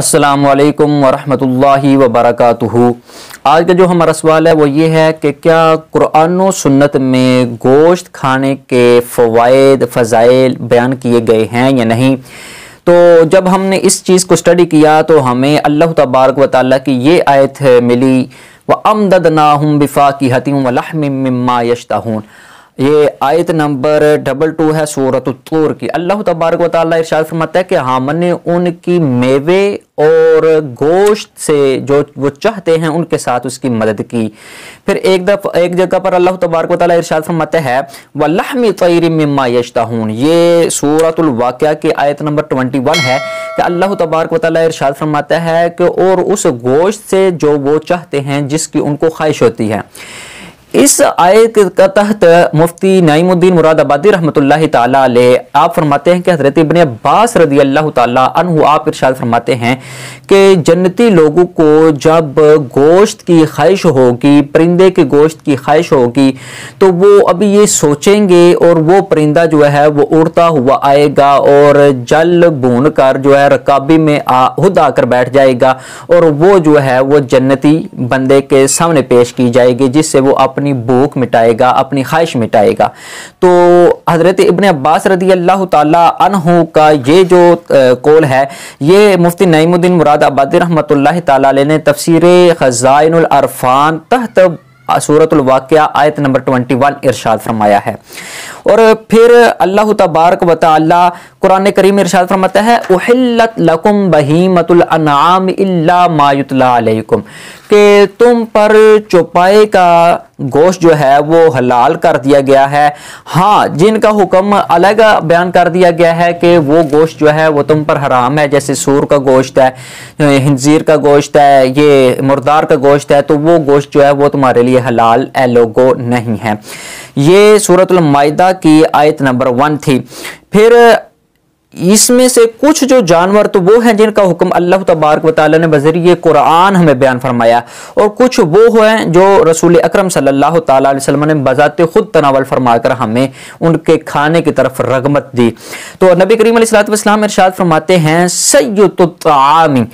अस्सलामु अलैकुम वरहमतुल्लाहि वबरकातुहू। आज का जो हमारा सवाल है वो ये है कि क्या कुरान और सुन्नत में गोश्त खाने के फ़वाइद फ़ज़ाइल बयान किए गए हैं या नहीं। तो जब हमने इस चीज़ को स्टडी किया तो हमें अल्लाह तबारक व तआला की ये आयत मिली, व अमददनाहुम बिफ़ाकिहतिन व लहमिम मिम्मा यश्तहून। ये आयत नंबर 22 है सूरत तूर की। अल्लाह तबारक व तआला इरशाद फरमाता है कि हमने उनकी मेवे और गोश्त से जो वो चाहते हैं उनके साथ उसकी मदद की। फिर एक जगह पर अल्लाह तबारक व तआला इरशाद फरमाता है वलहमी तैरिम मिम्मा यश्तहून। ये सूरतुल वाक़िया की आयत नंबर 21 है कि अल्लाह तबारक व तआला इरशाद फरमाता है कि और उस गोश्त से जो वो चाहते हैं जिसकी उनको ख्वाहिश होती है। इस आयत का तहत मुफ्ती नईमुद्दीन मुरादाबादी रहमतुल्लाहि ताला अलैह आप फरमाते हैं कि हज़रत इब्न अब्बास रज़ी अल्लाह ताला अन्हु आप इरशाद फरमाते हैं कि जन्नती लोगों को जब गोश्त की ख्वाहिश होगी, परिंदे के गोश्त की ख्वाहिश होगी, तो वो अभी ये सोचेंगे और वो परिंदा जो है वो उड़ता हुआ आएगा और जल भून कर जो है रकाबी में खुद आकर बैठ जाएगा और वो जो है वो जन्नती बंदे के सामने पेश की जाएगी, जिससे वो अपनी भूख मिटाएगा, अपनी ख्वाहिश मिटाएगा। तो हजरत इब्न अब्बास रज़ी अल्लाह ताला अन्हु का ये जो कौल है ये मुफ्ती नईमुद्दीन मुरादाबादी रहमतुल्लाहि ताला अलैह ने तफसीर खज़ाइनुल अरफान तहत सूरतुल वाक़िया आयत नंबर 21 इरशाद फरमाया है। और फिर अल्लाह तबारक व तआला कुरान करीम में इरशाद फरमाता है उहिल्लत लकुम बहीमतुल अनआम इल्ला मा युतला अलैकुम, कि तुम पर चौपाए का गोश्त जो है वो हलाल कर दिया गया है। हाँ, जिनका हुक्म अलग बयान कर दिया गया है कि वो गोश्त जो है वो तुम पर हराम है, जैसे सूर का गोश्त है, हिंजीर का गोश्त है, ये मुर्दार का गोश्त है, तो वो गोश्त जो है वो तुम्हारे लिए हलाल ए लोगो नहीं है। ये सूरतुल माइदा की आयत नंबर 1 थी। फिर इसमें से कुछ जो जानवर तो वो हैं जिनका हुक्म अल्लाह तबारक व तआला ने बज़रिए कुरान हमें बयान फरमाया, और कुछ वो हैं जो रसूल अकरम सल्लल्लाहु तआला अलैहि वसल्लम ने बज़ाते खुद तनावल फरमाकर हमें उनके खाने की तरफ रग़बत दी। तो नबी करीम अलैहिस्सलातु वस्सलाम इरशाद फरमाते हैं सय्यदुत तआमी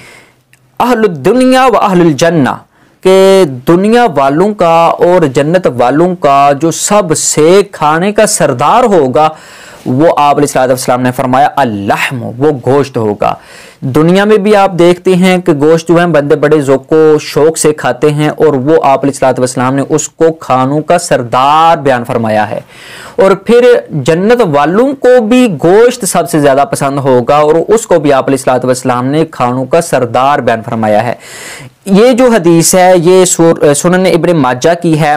अहलुद दुनिया व अहलुल जन्ना, कि दुनिया वालों का और जन्नत वालों का जो सबसे खाने का सरदार होगा वो आप अलैहिस्सलाम ने फरमाया अल्लाहम, वो गोश्त होगा। दुनिया में भी आप देखते हैं कि गोश्त जो है बंदे बड़े ज़ौक़ो शौक से खाते हैं, और वो आप अलैहिस्सलाम ने उसको खानों का सरदार बयान फरमाया है। और फिर जन्नत वालों को भी गोश्त सबसे ज़्यादा पसंद होगा और उसको भी आप अलैहिस्सलाम ने खानों का सरदार बयान फरमाया है। ये जो हदीस है ये सुनन इब्न माजा की है,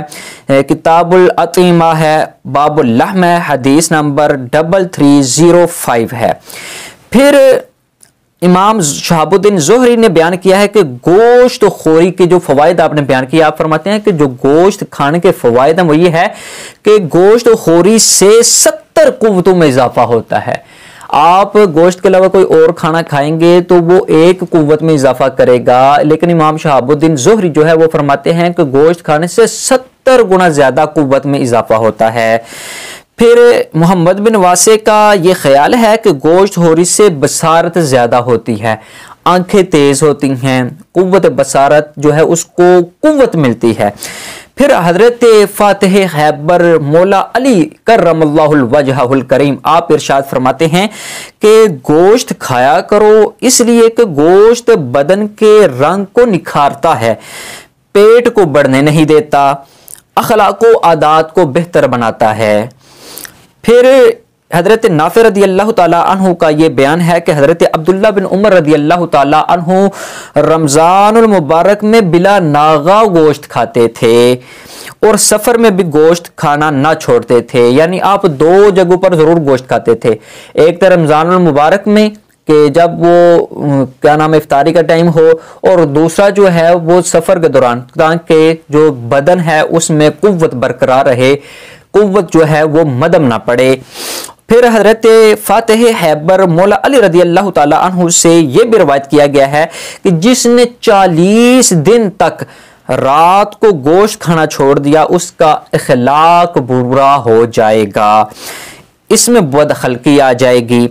किताबुल अतीमा है, बाबुल लहम है, हदीस नंबर 3305 है। फिर इमाम शहाबुद्दीन ज़ोहरी ने बयान किया है कि गोश्त खोरी के जो फ़वाइद आपने बयान किया, आप फरमाते हैं कि जो गोश्त खाने के फ़वाइद हैं वो ये है कि गोश्त खोरी से 70 कुव्वतों में इजाफा होता है। आप गोश्त के अलावा कोई और खाना खाएंगे तो वो एक कुव्वत में इजाफा करेगा, लेकिन इमाम शहाबुद्दीन ज़ोहरी जो है वो फरमाते हैं कि गोश्त खाने से 70 गुना ज्यादा कुव्वत में इजाफा होता है। फिर मोहम्मद बिन वासे का ये ख्याल है कि गोश्त खोरी से बसारत ज्यादा होती है, आंखें तेज होती हैं, कुव्वत बसारत जो है उसको कुव्वत मिलती है। फिर हजरत फातिह खैबर मौला अली करमल्लाहुल वजहुल करीम आप इरशाद फरमाते हैं कि गोश्त खाया करो इसलिए कि गोश्त बदन के रंग को निखारता है, पेट को बढ़ने नहीं देता, अखलाक व आदात को बेहतर बनाता है। फिर हजरत नाफे रदी अल्लाह ताला अन्हु का ये बयान है कि हजरत अब्दुल्ला बिन उमर रदी अल्लाह ताला अन्हु रमजानुल मुबारक में बिला नागा गोश्त खाते थे और सफर में भी गोश्त खाना ना छोड़ते थे। यानी आप दो जगहों पर जरूर गोश्त खाते थे, एक तो रमजानुल मुबारक में कि जब वो क्या नाम इफ्तारी का टाइम हो, और दूसरा जो है वो सफर के दौरान, ताकि जो बदन है उसमें कुव्वत बरकरार रहे, कुव्वत जो है वो मदम ना पड़े। फिर हजरत फातिह हैबर मौला अली रदी अल्लाह ताला अन्हु से यह भी रवायत किया गया है कि जिसने 40 दिन तक रात को गोश्त खाना छोड़ दिया उसका इखलाक बुरा हो जाएगा, इसमें बदखलकी आ जाएगी।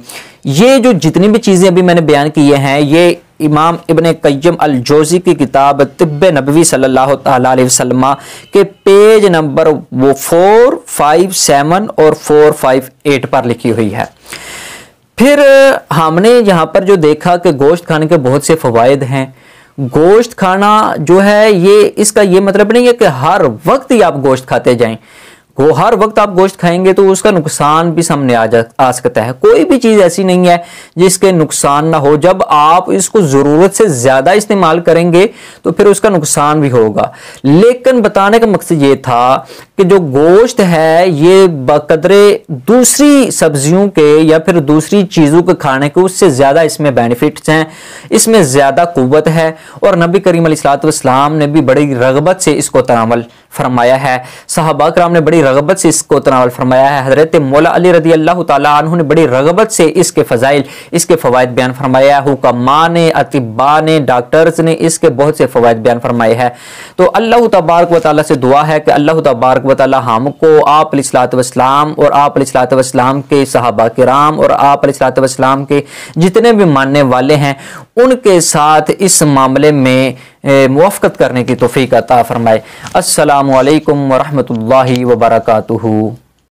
ये जो जितनी भी चीजें अभी मैंने बयान की हैं ये इमाम इब्ने क़य्यिम अल जौज़ी की किताब तिब्बे नबवी सल्लल्लाहु तआला अलैहि वसल्लम के पेज नंबर वो 457 और 458 पर लिखी हुई है। फिर हमने यहाँ पर जो देखा कि गोश्त खाने के बहुत से फ़वाइद हैं। गोश्त खाना जो है ये इसका ये मतलब नहीं है कि हर वक्त ही आप गोश्त खाते जाएं। वो हर वक्त आप गोश्त खाएंगे तो उसका नुकसान भी सामने आ सकता है। कोई भी चीज़ ऐसी नहीं है जिसके नुकसान ना हो। जब आप इसको ज़रूरत से ज़्यादा इस्तेमाल करेंगे तो फिर उसका नुकसान भी होगा। लेकिन बताने का मकसद ये था कि जो गोश्त है ये बकदरे दूसरी सब्जियों के या फिर दूसरी चीज़ों के खाने के उससे ज़्यादा इसमें बेनिफिट्स हैं, इसमें ज़्यादा कुव्वत है। और नबी करीम अलैहिस्सलाम ने भी बड़ी रगबत से इसको तनावल फरमाया है। सहाबा कराम ने बड़ी रगबत से इसको तनावल फरमाया है। हजरत मौला अली रदी अल्लाह तआला अन्हु ने बड़ी रगबत से इसके फजाइल, इसके फ़वाइद बयान फरमाया। हुक्मा ने, अतिबा ने, डॉक्टर्स ने इसके बहुत से फ़वाइद बयान फरमाए हैं। तो अल्लाह तबारक व तआला से दुआ है कि अल्लाह तबारक व तआला हमको आप अलैहिस्सलातु वस्सलाम और आप अलैहिस्सलातु वस्सलाम के सहाबा किराम और आप अलैहिस्सलातु वस्सलाम के जितने भी मानने वाले हैं उनके साथ इस मामले में मुवाफ़क़त करने की तौफ़ीक़ अता फरमाए। अस्सलामु अलैकुम व रहमतुल्लाहि व बरकातुहू।